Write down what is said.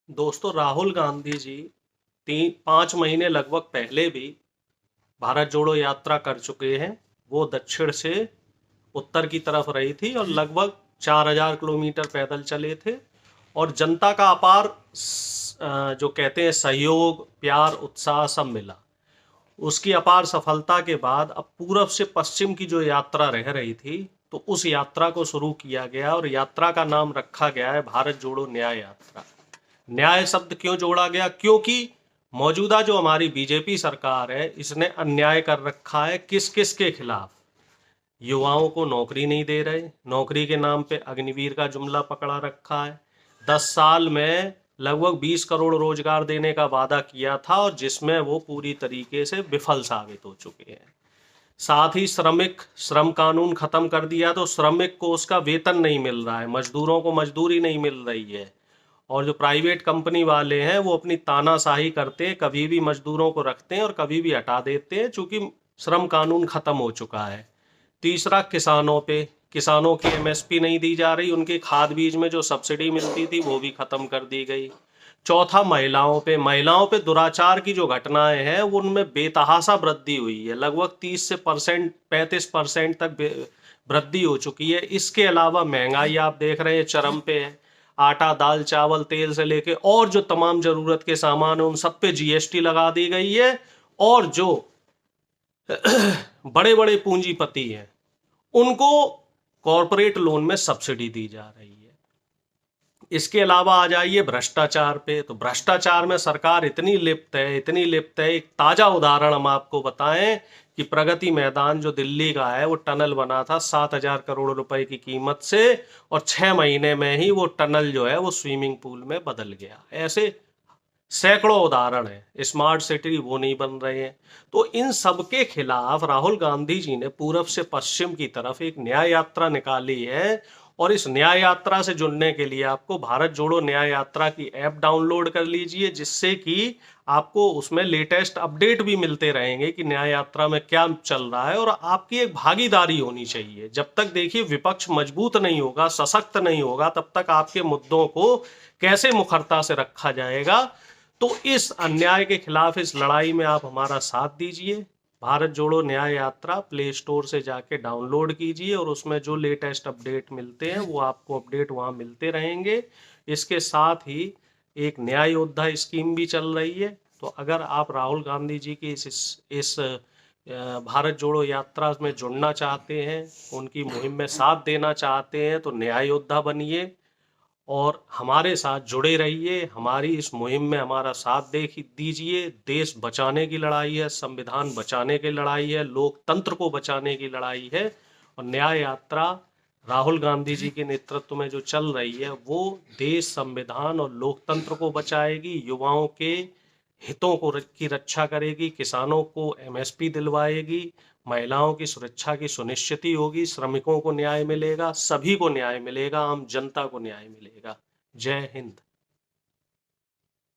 दोस्तों, राहुल गांधी जी 5 महीने लगभग पहले भी भारत जोड़ो यात्रा कर चुके हैं। वो दक्षिण से उत्तर की तरफ रही थी और लगभग 4,000 किलोमीटर पैदल चले थे। और जनता का अपार जो कहते हैं सहयोग, प्यार, उत्साह सब मिला। उसकी अपार सफलता के बाद अब पूरब से पश्चिम की जो यात्रा रह रही थी, तो उस यात्रा को शुरू किया गया और यात्रा का नाम रखा गया है भारत जोड़ो न्याय यात्रा। न्याय शब्द क्यों जोड़ा गया? क्योंकि मौजूदा जो हमारी बीजेपी सरकार है, इसने अन्याय कर रखा है। किस किस के खिलाफ? युवाओं को नौकरी नहीं दे रहे, नौकरी के नाम पे अग्निवीर का जुमला पकड़ा रखा है। 10 साल में लगभग 20 करोड़ रोजगार देने का वादा किया था और जिसमें वो पूरी तरीके से विफल साबित हो चुके हैं। साथ ही श्रम कानून खत्म कर दिया, तो श्रमिक को उसका वेतन नहीं मिल रहा है, मजदूरों को मजदूरी नहीं मिल रही है। और जो प्राइवेट कंपनी वाले हैं वो अपनी तानाशाही करते हैं, कभी भी मजदूरों को रखते हैं और कभी भी हटा देते हैं, चूंकि श्रम कानून खत्म हो चुका है। तीसरा, किसानों की एमएसपी नहीं दी जा रही, उनके खाद बीज में जो सब्सिडी मिलती थी वो भी खत्म कर दी गई। चौथा, महिलाओं पे दुराचार की जो घटनाएं हैं वो उनमें बेतहाशा वृद्धि हुई है। लगभग 30% 35% तक वृद्धि हो चुकी है। इसके अलावा महंगाई आप देख रहे हैं चरम पे है। आटा, दाल, चावल, तेल से लेके और जो तमाम जरूरत के सामान है उन सब पे जीएसटी लगा दी गई है। और जो बड़े बड़े पूंजीपति हैं उनको कॉरपोरेट लोन में सब्सिडी दी जा रही है। इसके अलावा आ जाइए भ्रष्टाचार पे, तो भ्रष्टाचार में सरकार इतनी लिप्त है। एक ताजा उदाहरण हम आपको बताएं कि प्रगति मैदान जो दिल्ली का है, वो टनल बना था 7,000 करोड़ रुपए की कीमत से, और 6 महीने में ही वो टनल जो है वो स्विमिंग पूल में बदल गया। ऐसे सैकड़ों उदाहरण है। स्मार्ट सिटी वो नहीं बन रहे हैं। तो इन सब के खिलाफ राहुल गांधी जी ने पूरब से पश्चिम की तरफ एक न्याय यात्रा निकाली है। और इस न्याय यात्रा से जुड़ने के लिए आपको भारत जोड़ो न्याय यात्रा की ऐप डाउनलोड कर लीजिए, जिससे कि आपको उसमें लेटेस्ट अपडेट भी मिलते रहेंगे कि न्याय यात्रा में क्या चल रहा है। और आपकी एक भागीदारी होनी चाहिए। जब तक देखिए विपक्ष मजबूत नहीं होगा, सशक्त नहीं होगा, तब तक आपके मुद्दों को कैसे मुखरता से रखा जाएगा। तो इस अन्याय के खिलाफ इस लड़ाई में आप हमारा साथ दीजिए। भारत जोड़ो न्याय यात्रा प्ले स्टोर से जाके डाउनलोड कीजिए और उसमें जो लेटेस्ट अपडेट मिलते हैं वो आपको अपडेट वहाँ मिलते रहेंगे। इसके साथ ही एक न्याय योद्धा स्कीम भी चल रही है। तो अगर आप राहुल गांधी जी की इस भारत जोड़ो यात्रा में जुड़ना चाहते हैं, उनकी मुहिम में साथ देना चाहते हैं, तो न्याय योद्धा बनिए और हमारे साथ जुड़े रहिए। हमारी इस मुहिम में हमारा साथ दीजिए। देश बचाने की लड़ाई है, संविधान बचाने की लड़ाई है, लोकतंत्र को बचाने की लड़ाई है। और न्याय यात्रा राहुल गांधी जी के नेतृत्व में जो चल रही है वो देश, संविधान और लोकतंत्र को बचाएगी, युवाओं के हितों को की रक्षा करेगी, किसानों को एमएसपी दिलवाएगी, महिलाओं की सुरक्षा की सुनिश्चिति होगी, श्रमिकों को न्याय मिलेगा, सभी को न्याय मिलेगा, आम जनता को न्याय मिलेगा। जय हिंद।